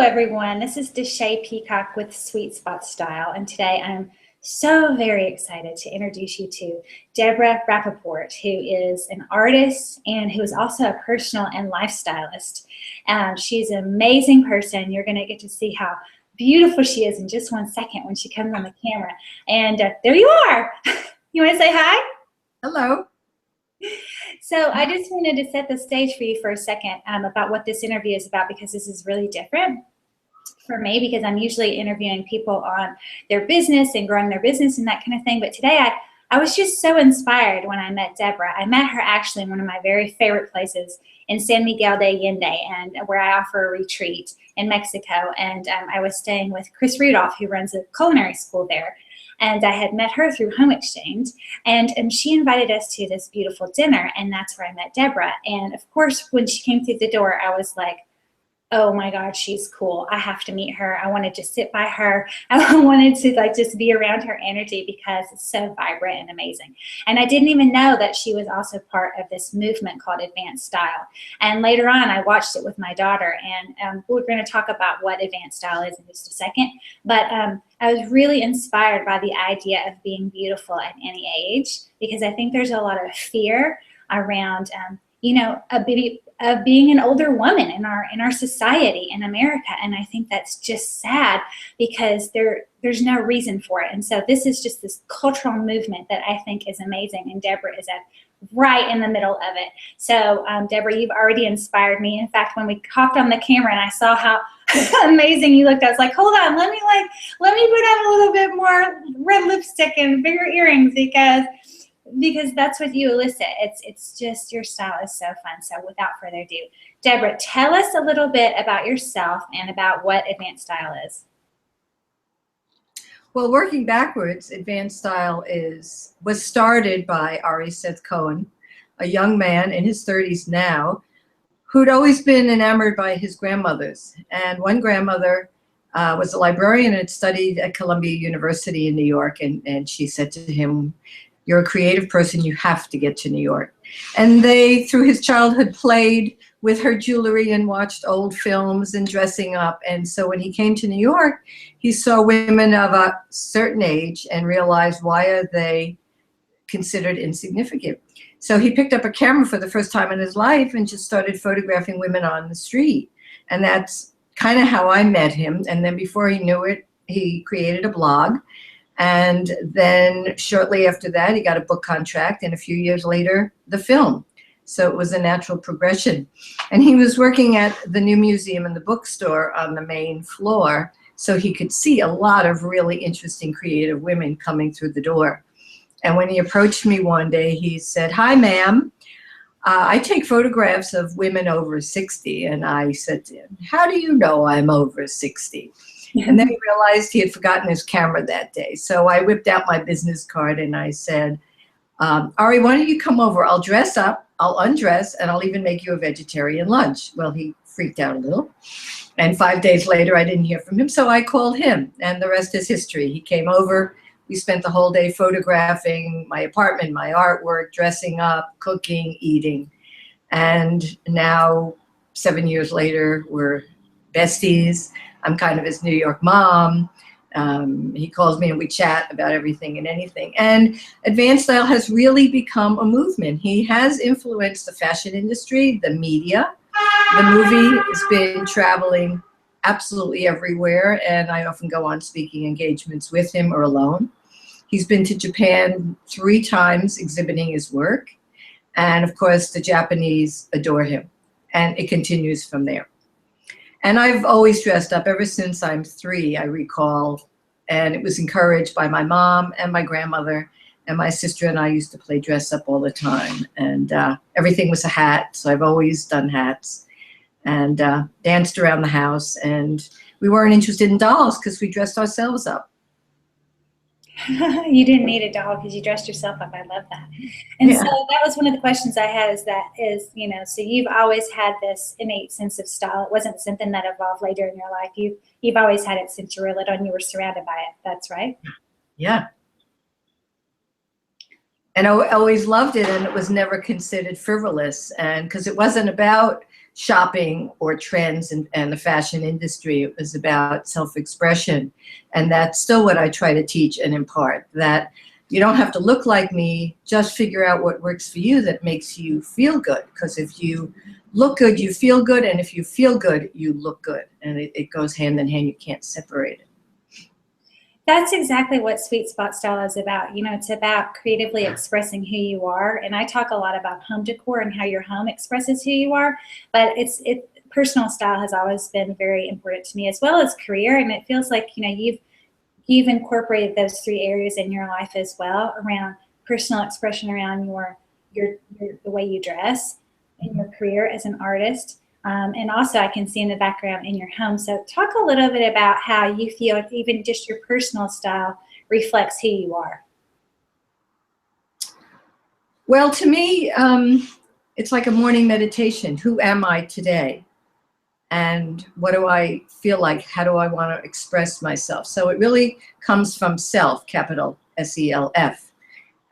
everyone. This is Deshay Peacock with Sweet Spot Style, and today I'm so very excited to introduce you to Debra Rapoport, who is an artist and who is also a personal and lifestylist. She's an amazing person. You're going to get to see how beautiful she is in just 1 second when she comes on the camera. And there you are. You want to say hi? Hello. So I just wanted to set the stage for you for a second about what this interview is about, because this is really different for me, because I'm usually interviewing people on their business and growing their business and that kind of thing. But today I was just so inspired when I met Debra. I met her actually in one of my very favorite places in San Miguel de Allende, and where I offer a retreat in Mexico. And I was staying with Chris Rudolph, who runs a culinary school there. And I had met her through Home Exchange, and she invited us to this beautiful dinner, and that's where I met Debra. And of course, when she came through the door, I was like, oh my God, she's cool. I have to meet her. I wanted to sit by her. I wanted to just be around her energy because it's so vibrant and amazing. And I didn't even know that she was also part of this movement called Advanced Style. And later on, I watched it with my daughter, and we're going to talk about what Advanced Style is in just a second. But I was really inspired by the idea of being beautiful at any age, because I think there's a lot of fear around of being an older woman in our society in America. And I think that's just sad, because there's no reason for it. And so this is just this cultural movement that I think is amazing, and Debra is right in the middle of it. So Debra, you've already inspired me. In fact, when we hopped on the camera and I saw how amazing you looked, I was like, hold on, let me put on a little bit more red lipstick and bigger earrings, because that's what you elicit. It's just, your style is so fun. So without further ado, Debra, tell us a little bit about yourself and about what Advanced Style is. Well, working backwards, Advanced Style was started by Ari Seth Cohen, a young man in his 30s now, who'd always been enamored by his grandmothers. And one grandmother was a librarian and had studied at Columbia University in New York, and she said to him, "You're a creative person, you have to get to New York." And they, through his childhood, played with her jewelry and watched old films and dressing up. And so when he came to New York, he saw women of a certain age and realized, why are they considered insignificant? So he picked up a camera for the first time in his life and just started photographing women on the street. And that's kind of how I met him. And then before he knew it, he created a blog. And then shortly after that, he got a book contract, and a few years later, the film. So it was a natural progression. And he was working at the new museum and the bookstore on the main floor, so he could see a lot of really interesting creative women coming through the door. And when he approached me one day, he said, "Hi, ma'am. I take photographs of women over 60. And I said to him, "How do you know I'm over 60? And then he realized he had forgotten his camera that day. So I whipped out my business card and I said, "Ari, why don't you come over? I'll dress up, I'll undress, and I'll even make you a vegetarian lunch." Well, he freaked out a little. And 5 days later, I didn't hear from him. So I called him, and the rest is history. He came over. We spent the whole day photographing my apartment, my artwork, dressing up, cooking, eating. And now, 7 years later, we're besties. I'm kind of his New York mom. He calls me and we chat about everything and anything. And Advanced Style has really become a movement. He has influenced the fashion industry, the media. The movie has been traveling absolutely everywhere, and I often go on speaking engagements with him or alone. He's been to Japan 3 times exhibiting his work. And of course, the Japanese adore him. And it continues from there. And I've always dressed up ever since I'm 3, I recall. And it was encouraged by my mom and my grandmother, and my sister and I used to play dress up all the time. And everything was a hat, so I've always done hats. And danced around the house. And we weren't interested in dolls because we dressed ourselves up. You didn't need a doll because you dressed yourself up. I love that. And so that was one of the questions I had, so you've always had this innate sense of style. It wasn't something that evolved later in your life. You've always had it since you were little and you were surrounded by it. That's right? Yeah. And I always loved it, and it was never considered frivolous. And because it wasn't about shopping or trends and the fashion industry. It was about self-expression. And that's still what I try to teach and impart, that you don't have to look like me, just figure out what works for you that makes you feel good. Because if you look good, you feel good. And if you feel good, you look good. And it goes hand in hand. You can't separate it. That's exactly what Sweet Spot Style is about. You know, it's about creatively expressing who you are. And I talk a lot about home decor and how your home expresses who you are. But personal style has always been very important to me, as well as career. And it feels like, you know, you've incorporated those three areas in your life as well, around personal expression, around the way you dress, in your career as an artist. And also I can see in the background in your home. So talk a little bit about how you feel even just your personal style reflects who you are. Well, to me, it's like a morning meditation. Who am I today? And what do I feel like? How do I want to express myself? So it really comes from self, capital SELF.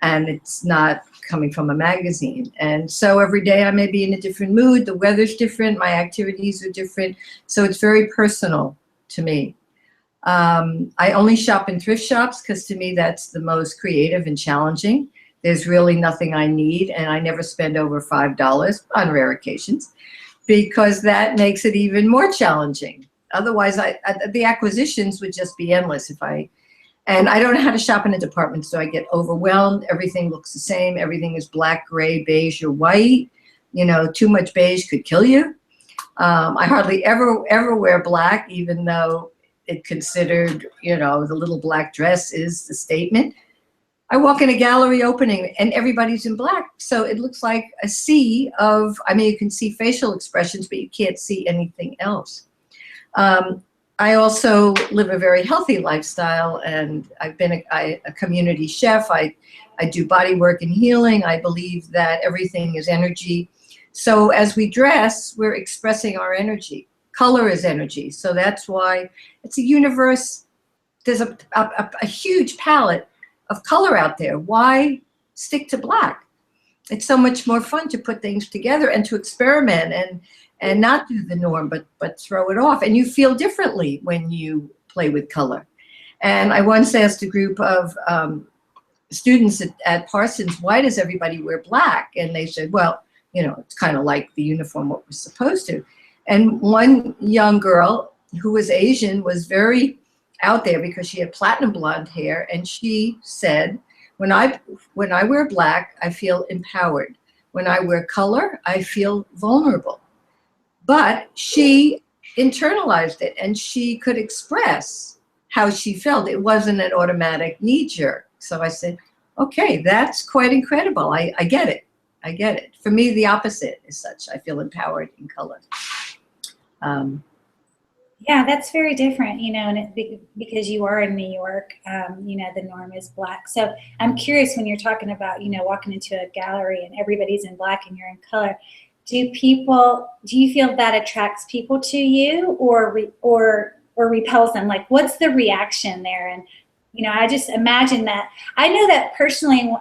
And it's not coming from a magazine. And so every day I may be in a different mood. The weather's different. My activities are different. So it's very personal to me. I only shop in thrift shops because to me that's the most creative and challenging. There's really nothing I need, and I never spend over $5 on rare occasions, because that makes it even more challenging. Otherwise, the acquisitions would just be endless and I don't know how to shop in a department store. I get overwhelmed. Everything looks the same. Everything is black, gray, beige, or white. You know, too much beige could kill you. I hardly ever wear black, even though it's considered, you know, the little black dress is the statement. I walk in a gallery opening and everybody's in black. So it looks like a sea of, I mean, you can see facial expressions, but you can't see anything else. I also live a very healthy lifestyle, and I've been a community chef. I do body work and healing. I believe that everything is energy. So as we dress, we're expressing our energy. Color is energy. So that's why it's a universe. There's a huge palette of color out there. Why stick to black? It's so much more fun to put things together and to experiment and not do the norm, but throw it off. And you feel differently when you play with color. And I once asked a group of students at Parsons, why does everybody wear black? And they said, well, you know, it's kind of like the uniform, what we're supposed to. And one young girl who was Asian was very out there because she had platinum blonde hair. And she said, when I wear black, I feel empowered. When I wear color, I feel vulnerable. But she internalized it and she could express how she felt. It wasn't an automatic knee jerk. So I said, okay, that's quite incredible. I get it. I get it. For me, the opposite is such. I feel empowered in color. Yeah, that's very different, you know, and because you are in New York, you know, the norm is black. So I'm curious, when you're talking about, you know, walking into a gallery and everybody's in black and you're in color, do you feel that attracts people to you or repels them? Like, what's the reaction there? And, you know, I just imagine that. I know that personally,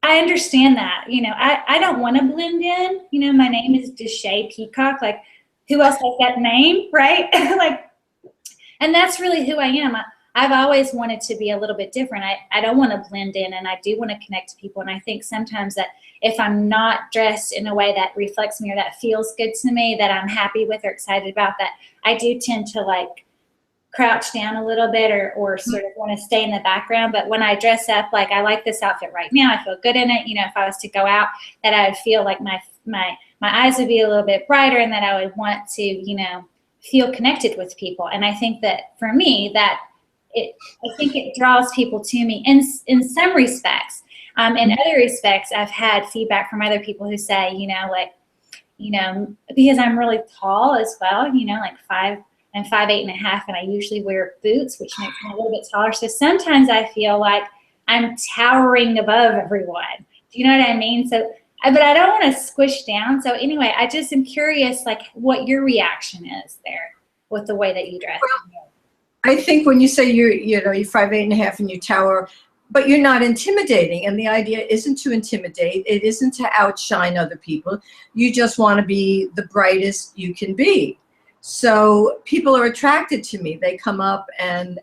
I understand that, you know, I don't want to blend in. You know, my name is Deshay Peacock. Like, who else has that name, right? Like, and that's really who I am. I've always wanted to be a little bit different. I don't want to blend in, and I do want to connect to people. And I think sometimes that if I'm not dressed in a way that reflects me or that feels good to me, that I'm happy with or excited about, that I do tend to like crouch down a little bit or sort of want to stay in the background. But when I dress up, like, I like this outfit right now, I feel good in it. You know, if I was to go out, that I would feel like my eyes would be a little bit brighter, and that I would want to, you know, feel connected with people. And I think that for me, I think it draws people to me in some respects. In other respects, I've had feedback from other people who say, you know, like, you know, because I'm really tall as well, you know, like I'm 5'8.5", and I usually wear boots, which makes me a little bit taller. So sometimes I feel like I'm towering above everyone. Do you know what I mean? So, but I don't want to squish down. So anyway, I just am curious, like, what your reaction is there with the way that you dress. Well, I think when you say you're 5'8.5" and you tower, but you're not intimidating. And the idea isn't to intimidate. It isn't to outshine other people. You just want to be the brightest you can be. So people are attracted to me. They come up and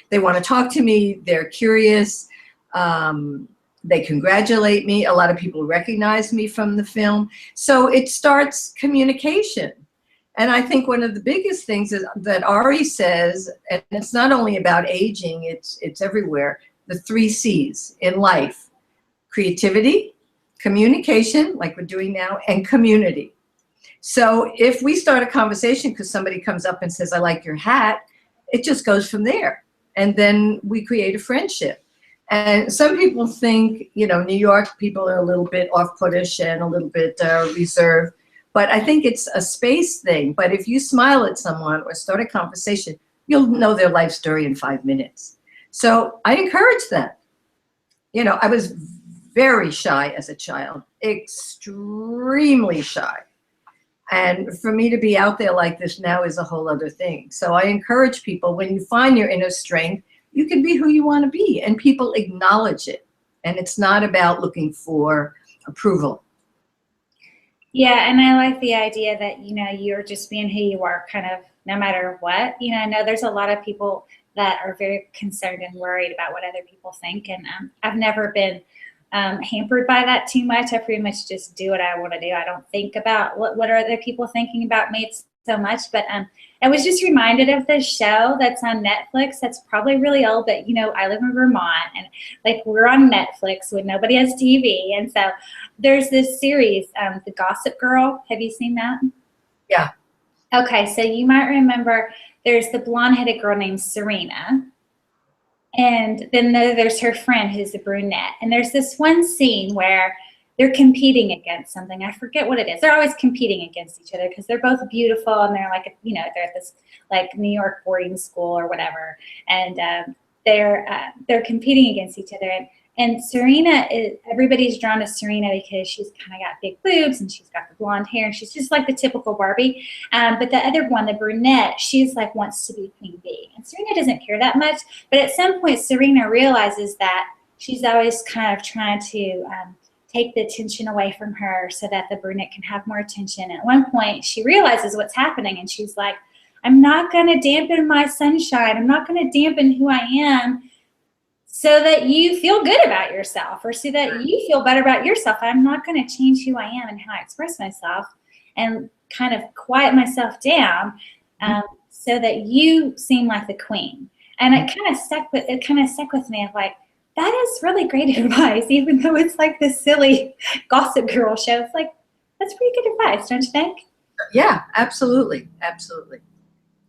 they want to talk to me. They're curious. They congratulate me. A lot of people recognize me from the film. So it starts communication. And I think one of the biggest things is that Ari says, and it's not only about aging, it's everywhere, the 3 C's in life: creativity, communication, like we're doing now, and community. So if we start a conversation because somebody comes up and says, I like your hat, it just goes from there. And then we create a friendship. And some people think, you know, New York people are a little bit off-puttish and a little bit reserved. But I think it's a space thing. But if you smile at someone or start a conversation, you'll know their life story in 5 minutes. So I encourage them. You know, I was very shy as a child, extremely shy. And for me to be out there like this now is a whole other thing. So I encourage people, when you find your inner strength, you can be who you want to be, and people acknowledge it. And it's not about looking for approval. Yeah, and I like the idea that, you know, you're just being who you are, kind of no matter what. You know, I know there's a lot of people that are very concerned and worried about what other people think, and I've never been hampered by that too much. I pretty much just do what I want to do. I don't think about what are other people thinking about me so much. But I was just reminded of this show that's on Netflix that's probably really old, but, you know, I live in Vermont, and like we're on Netflix when nobody has TV. And so there's this series, The Gossip Girl. Have you seen that? Yeah. Okay, so you might remember there's the blonde-headed girl named Serena. And then there's her friend who's a brunette. And there's this one scene where they're competing against something. I forget what it is. They're always competing against each other because they're both beautiful, and they're like, you know, they're at this like New York boarding school or whatever. And they're competing against each other. And Serena everybody's drawn to Serena because she's kind of got big boobs and she's got the blonde hair and she's just like the typical Barbie. But the other one, the brunette, she's like wants to be Queen Bee. And Serena doesn't care that much. But at some point, Serena realizes that she's always kind of trying to take the attention away from her so that the brunette can have more attention. And at one point, she realizes what's happening and she's like, I'm not going to dampen my sunshine. I'm not going to dampen who I am so that you feel good about yourself or so that you feel better about yourself. I'm not going to change who I am and how I express myself and kind of quiet myself down so that you seem like the queen. And it kind of stuck with me of like, that is really great advice, even though it's like this silly Gossip Girl show. It's like, that's pretty good advice, don't you think? Yeah, absolutely. Absolutely.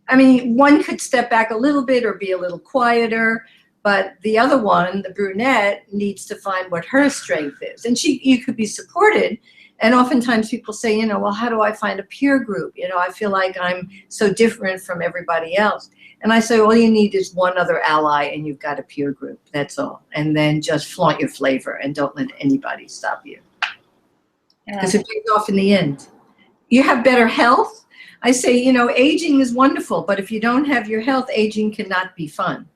I mean, one could step back a little bit or be a little quieter, but the other one, the brunette, needs to find what her strength is. And you could be supported. And oftentimes people say, you know, well, how do I find a peer group? You know, I feel like I'm so different from everybody else. And I say, all you need is one other ally and you've got a peer group. That's all. And then just flaunt your flavor and don't let anybody stop you. Because it pays off in the end. You have better health. I say, you know, aging is wonderful, but if you don't have your health, aging cannot be fun.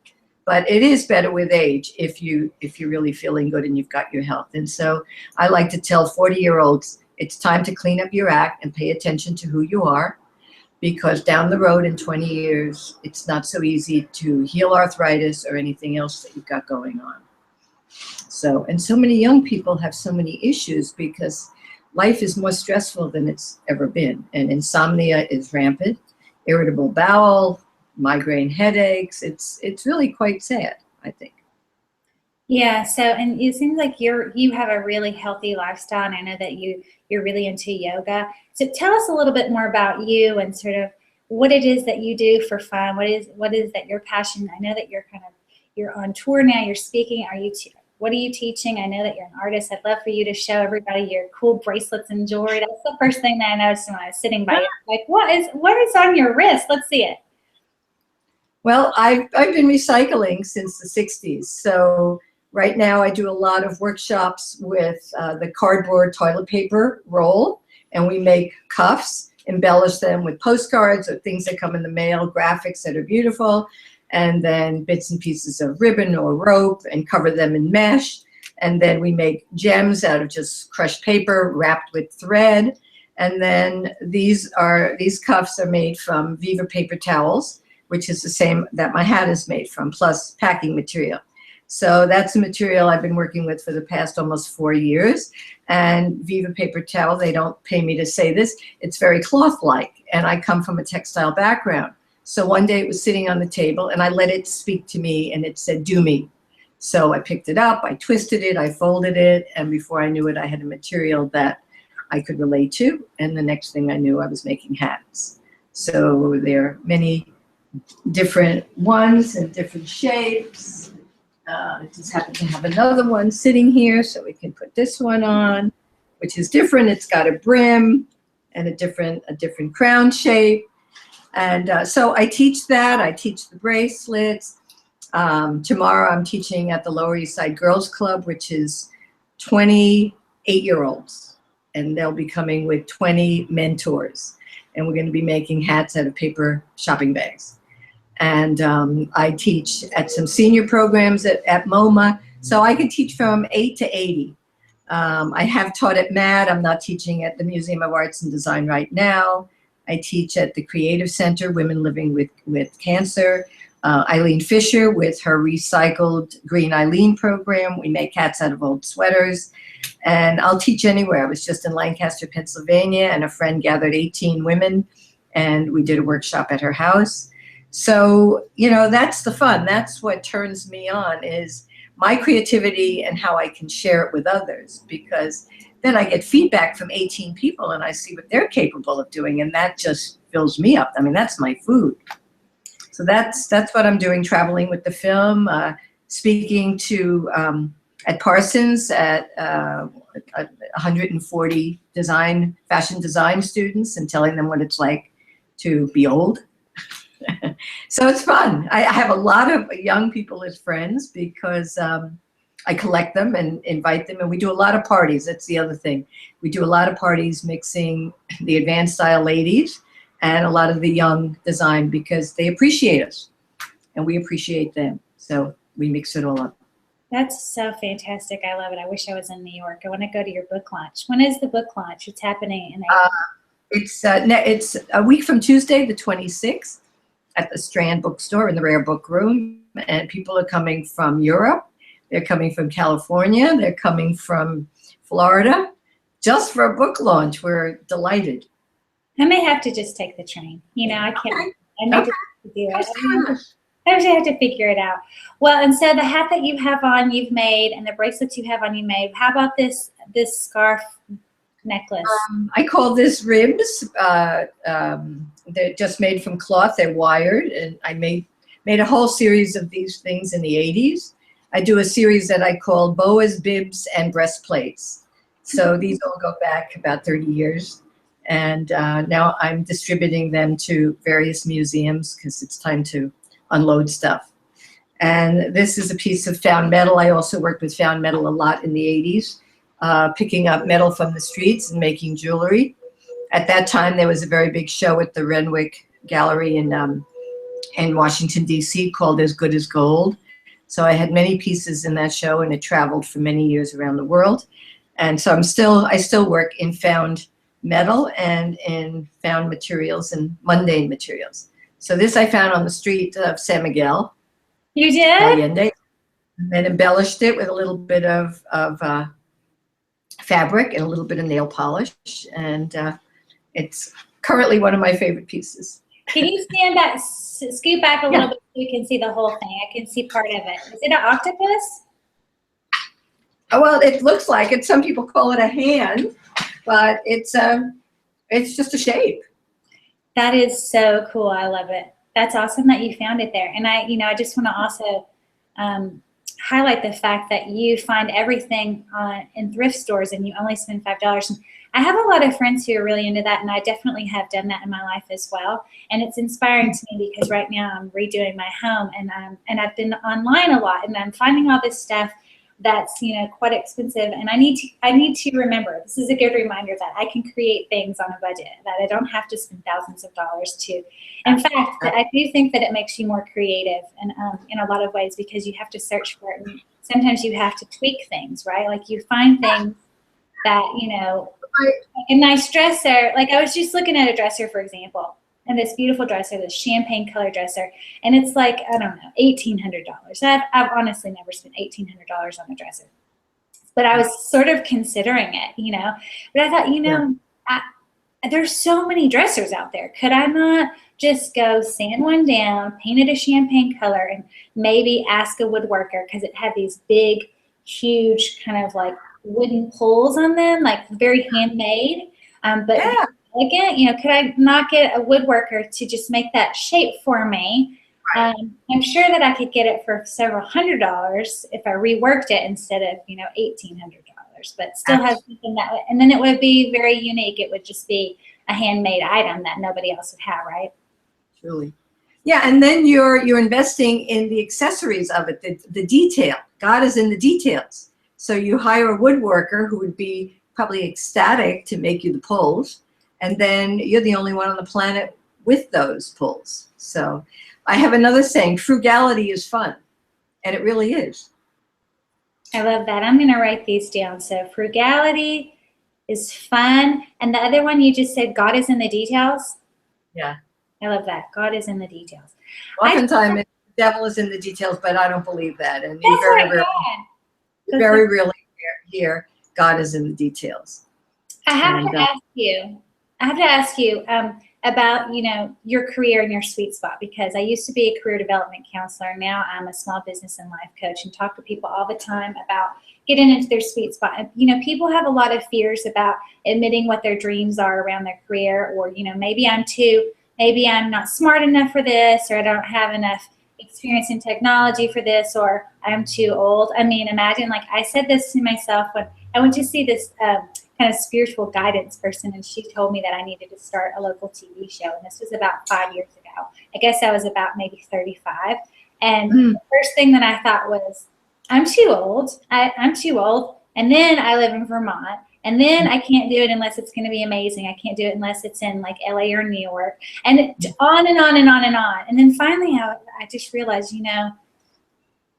But it is better with age if you're really feeling good and you've got your health. And so I like to tell 40-year-olds, it's time to clean up your act and pay attention to who you are, because down the road in 20 years, it's not so easy to heal arthritis or anything else that you've got going on. So, and so many young people have so many issues because life is more stressful than it's ever been. And insomnia is rampant, irritable bowel, migraine headaches. It's really quite sad, I think. Yeah. So, and it seems like you have a really healthy lifestyle, and I know that you're really into yoga. So, tell us a little bit more about you and sort of what it is that you do for fun. What is that your passion? I know that you're on tour now. You're speaking. What are you teaching? I know that you're an artist. I'd love for you to show everybody your cool bracelets and jewelry. That's the first thing that I noticed when I was sitting by you. Like, what is on your wrist? Let's see it. Well, I've been recycling since the 60s. So right now I do a lot of workshops with the cardboard toilet paper roll, and we make cuffs, embellish them with postcards or things that come in the mail, graphics that are beautiful. and then bits and pieces of ribbon or rope and cover them in mesh. And then we make gems out of just crushed paper wrapped with thread. And then these cuffs are made from Viva paper towels, which is the same that my hat is made from, plus packing material. So that's a material I've been working with for the past almost 4 years. And Viva paper towel, they don't pay me to say this, it's very cloth-like. And I come from a textile background. So one day it was sitting on the table and I let it speak to me and it said, do me. So I picked it up, I twisted it, I folded it, and before I knew it, I had a material that I could relate to. And the next thing I knew, I was making hats. So there are many different ones and different shapes. I just happen to have another one sitting here, so we can put this one on, which is different. It's got a brim and a different crown shape. And so I teach that. I teach the bracelets. Tomorrow I'm teaching at the Lower East Side Girls Club, which is 28-year-olds. And they'll be coming with 20 mentors. And we're going to be making hats out of paper shopping bags. And I teach at some senior programs at MoMA. So I can teach from 8 to 80. I have taught at MAD. I'm not teaching at the Museum of Arts and Design right now. I teach at the Creative Center, Women Living with Cancer. Eileen Fisher with her recycled Green Eileen program. We make hats out of old sweaters. And I'll teach anywhere. I was just in Lancaster, Pennsylvania, and a friend gathered 18 women, and we did a workshop at her house. So, you know, that's the fun. That's what turns me on, is my creativity and how I can share it with others, because then I get feedback from 18 people and I see what they're capable of doing, and that just fills me up. I mean, that's my food. So that's what I'm doing, traveling with the film, speaking to at Parsons at 140 fashion design students and telling them what it's like to be old. So it's fun. I have a lot of young people as friends because I collect them and invite them, and we do a lot of parties. That's the other thing. We do a lot of parties mixing the advanced style ladies and a lot of the young design, because they appreciate us and we appreciate them. So we mix it all up. That's so fantastic. I love it. I wish I was in New York. I want to go to your book launch. When is the book launch? It's happening in April. It's a week from Tuesday, the 26th, at the Strand Bookstore in the Rare Book Room. And people are coming from Europe. They're coming from California. They're coming from Florida just for a book launch. We're delighted. I may have to just take the train. You know, I can't. Okay. I need to do it. I actually have to figure it out. Well, and so the hat that you have on, you've made, and the bracelets you have on, you made. How about this scarf necklace? I call this ribs. They're just made from cloth. They're wired, and I made a whole series of these things in the 80s. I do a series that I call boas, bibs, and breastplates. So these all go back about 30 years. And now I'm distributing them to various museums because it's time to unload stuff. And this is a piece of found metal. I also worked with found metal a lot in the 80s, picking up metal from the streets and making jewelry. At that time, there was a very big show at the Renwick Gallery in Washington, D.C. called As Good as Gold. So I had many pieces in that show, and it traveled for many years around the world. And so I still work in found metal and in found materials and mundane materials. So this I found on the street of San Miguel. You did? Allende, and then embellished it with a little bit of fabric and a little bit of nail polish. And it's currently one of my favorite pieces. Can you stand back, scoot back a little bit so you can see the whole thing? I can see part of it. Is it an octopus? Oh, well, it looks like it. Some people call it a hand, but it's just a shape. That is so cool. I love it. That's awesome that you found it there. And I just want to also highlight the fact that you find everything in thrift stores and you only spend $5. And I have a lot of friends who are really into that, and I definitely have done that in my life as well. And it's inspiring to me because right now I'm redoing my home, and I've been online a lot, and I'm finding all this stuff that's, you know, quite expensive. And I need to remember, this is a good reminder that I can create things on a budget, that I don't have to spend thousands of dollars to. In fact, that I do think that it makes you more creative and in a lot of ways, because you have to search for it. And sometimes you have to tweak things, right? Like you find things that, you know, like a nice dresser. Like I was just looking at a dresser, for example, and this beautiful dresser, this champagne color dresser, and it's like, I don't know, $1,800. I've honestly never spent $1,800 on a dresser, but I was sort of considering it, you know. But I thought, you know, there's so many dressers out there. Could I not just go sand one down, paint it a champagne color, and maybe ask a woodworker, because it had these big, huge kind of like wooden poles on them, like very handmade, but elegant. You know, could I not get a woodworker to just make that shape for me? I'm sure that I could get it for several $100s if I reworked it instead of, you know, $1,800, but still has something that, and then it would be very unique. It would just be a handmade item that nobody else would have, right? Truly. Yeah, and then you're investing in the accessories of it, the detail. God is in the details. So you hire a woodworker who would be probably ecstatic to make you the poles, and then you're the only one on the planet with those poles. So I have another saying, frugality is fun, and it really is. I love that. I'm going to write these down. So frugality is fun. And the other one you just said, God is in the details. Yeah. I love that. God is in the details. Oftentimes, the devil is in the details, but I don't believe that. And very rarely here, God is in the details. I have to ask you about, you know, your career and your sweet spot, because I used to be a career development counselor. Now I'm a small business and life coach, and talk to people all the time about getting into their sweet spot. And, you know, people have a lot of fears about admitting what their dreams are around their career, or, you know, maybe I'm not smart enough for this, or I don't have enough experience in technology for this, or I'm too old. I mean, imagine, like I said this to myself when I went to see this kind of spiritual guidance person, and she told me that I needed to start a local TV show, and this was about 5 years ago. I guess I was about maybe 35, and the first thing that I thought was, I'm too old. I'm too old, and then I live in Vermont, and then I can't do it unless it's going to be amazing. I can't do it unless it's in like LA or New York, and on and on and on and on. And then finally I just realized, you know,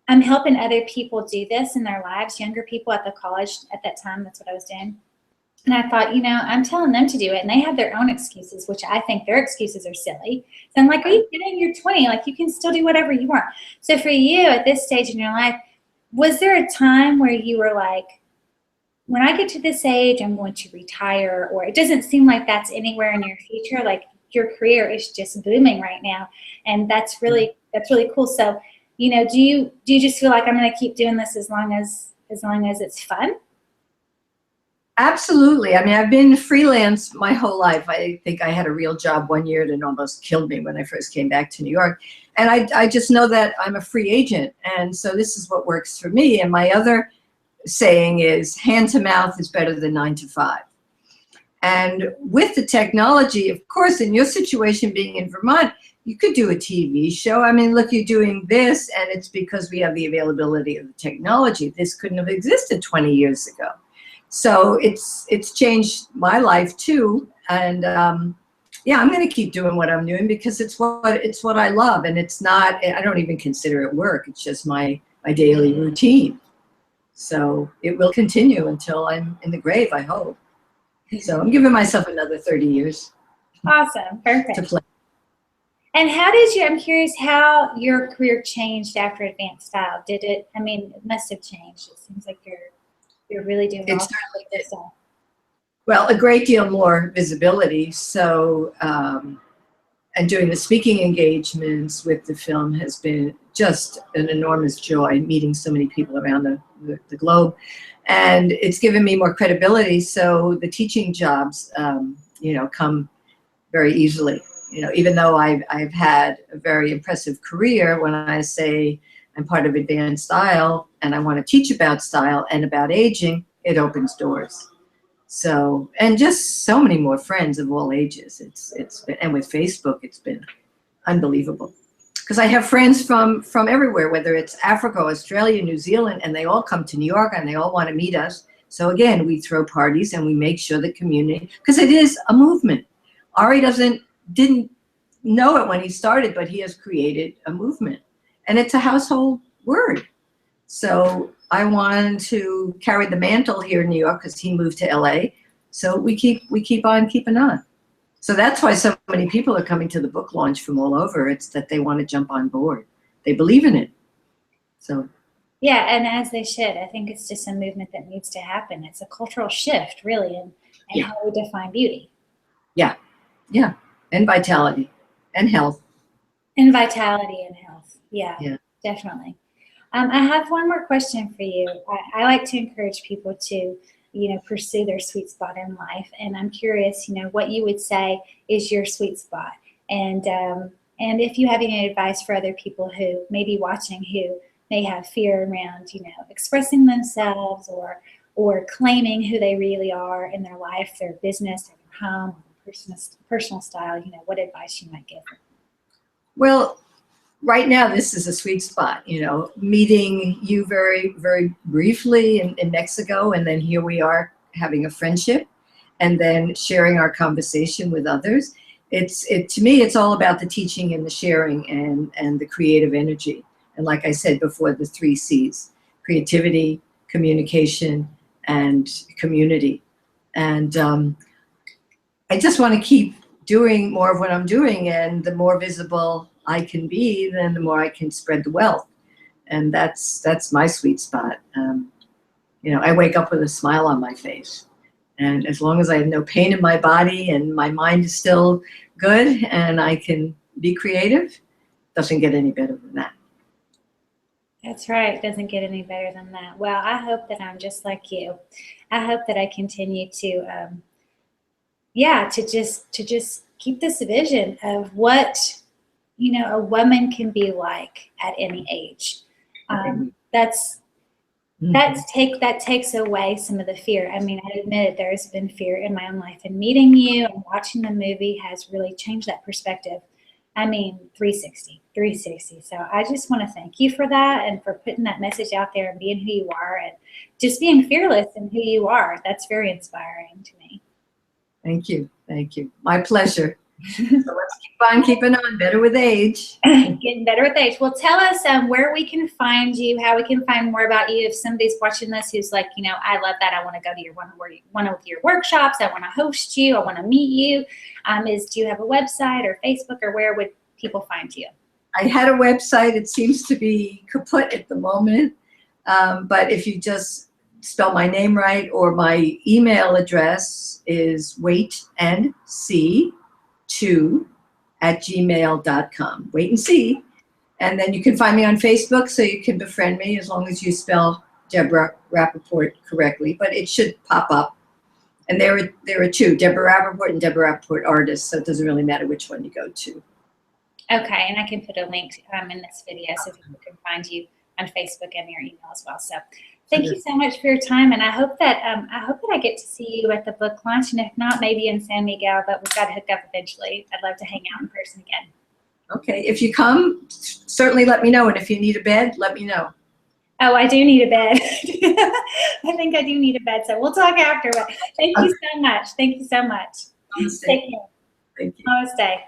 I'm helping other people do this in their lives, younger people at the college at that time. That's what I was doing. And I thought, you know, I'm telling them to do it, and they have their own excuses, which I think their excuses are silly. So I'm like, are you kidding? You're 20. Like, you can still do whatever you want. So for you at this stage in your life, was there a time where you were like, when I get to this age, I'm going to retire? Or it doesn't seem like that's anywhere in your future. Like, your career is just booming right now, and that's really cool. So, you know, do you just feel like I'm going to keep doing this as long as it's fun? Absolutely. I mean, I've been freelance my whole life. I think I had a real job one year that almost killed me when I first came back to New York. And I just know that I'm a free agent. And so this is what works for me. And my other saying is, hand to mouth is better than 9 to 5. And with the technology, of course, in your situation being in Vermont, you could do a TV show. I mean, look, you're doing this, and it's because we have the availability of the technology. This couldn't have existed 20 years ago. So it's changed my life too. And yeah, I'm going to keep doing what I'm doing because it's what I love. And it's not, I don't even consider it work. It's just my daily routine. So it will continue until I'm in the grave, I hope. So I'm giving myself another 30 years. Awesome. Perfect. To play. And how did you, I'm curious how your career changed after Advanced Style. Did it, I mean, it must have changed. It seems like you're really doing all certainly this stuff. Well, a great deal more visibility. So, and doing the speaking engagements with the film has been just an enormous joy, meeting so many people around the globe. And it's given me more credibility. So the teaching jobs, you know, come very easily. You know, even though I've had a very impressive career, when I say I'm part of Advanced Style and I want to teach about style and about aging, it opens doors. So, and just so many more friends of all ages. It's been, and with Facebook, it's been unbelievable. because I have friends from everywhere, whether it's Africa, Australia, New Zealand, and they all come to New York and they all want to meet us. So again, we throw parties and we make sure the community, because it is a movement. Ari didn't know it when he started, but he has created a movement, and it's a household word. So I wanted to carry the mantle here in New York because he moved to LA. So we keep on keeping on. So that's why so many people are coming to the book launch from all over. It's that they want to jump on board. They believe in it. So. Yeah, and as they should. I think it's just a movement that needs to happen. It's a cultural shift, really, in how we define beauty. Yeah, yeah, and vitality, and health. And vitality and health. Yeah. Definitely. I have one more question for you. I like to encourage people to, pursue their sweet spot in life, and I'm curious, what you would say is your sweet spot, and if you have any advice for other people who may be watching who may have fear around, expressing themselves or claiming who they really are in their life, their business, their home, personal style. What advice you might give them? Well, right now, this is a sweet spot, meeting you very, very briefly in Mexico, and then here we are having a friendship, and then sharing our conversation with others. To me, it's all about the teaching and the sharing and the creative energy. And like I said before, the 3 C's: creativity, communication, and community. And I just want to keep doing more of what I'm doing, and the more visible I can be, then the more I can spread the wealth. And that's my sweet spot. I wake up with a smile on my face. And as long as I have no pain in my body and my mind is still good and I can be creative, doesn't get any better than that. That's right. Doesn't get any better than that. Well, I hope that I'm just like you. I hope that I continue to, to just keep this vision of what, a woman can be like at any age. That takes away some of the fear. I mean, I admit it, there's been fear in my own life, and meeting you and watching the movie has really changed that perspective. I mean, 360. So I just want to thank you for that, and for putting that message out there and being who you are, and just being fearless in who you are. That's very inspiring to me. Thank you. My pleasure. So let's keep on keeping on. Better with age. Getting better with age. Well, tell us where we can find you, how we can find more about you. If somebody's watching this who's like, I love that, I want to go to one of your workshops, I want to host you, I want to meet you. Do you have a website or Facebook, or where would people find you? I had a website. It seems to be kaput at the moment. But if you just spell my name right, or my email address is waitandsee2@gmail.com. Wait and see. And then you can find me on Facebook, so you can befriend me as long as you spell Debra Rapoport correctly. But it should pop up. And there are 2, Debra Rapoport and Debra Rapoport Artist, so it doesn't really matter which one you go to. Okay, and I can put a link in this video so people can find you on Facebook and your email as well. So thank you so much for your time, and I hope that I get to see you at the book launch, and if not, maybe in San Miguel, but we've got to hook up eventually. I'd love to hang out in person again. Okay, if you come, certainly let me know, and if you need a bed, let me know. Oh, I do need a bed. I think I do need a bed, so we'll talk after. But thank you so much. Thank you so much. Namaste. Take care. Thank you. Namaste.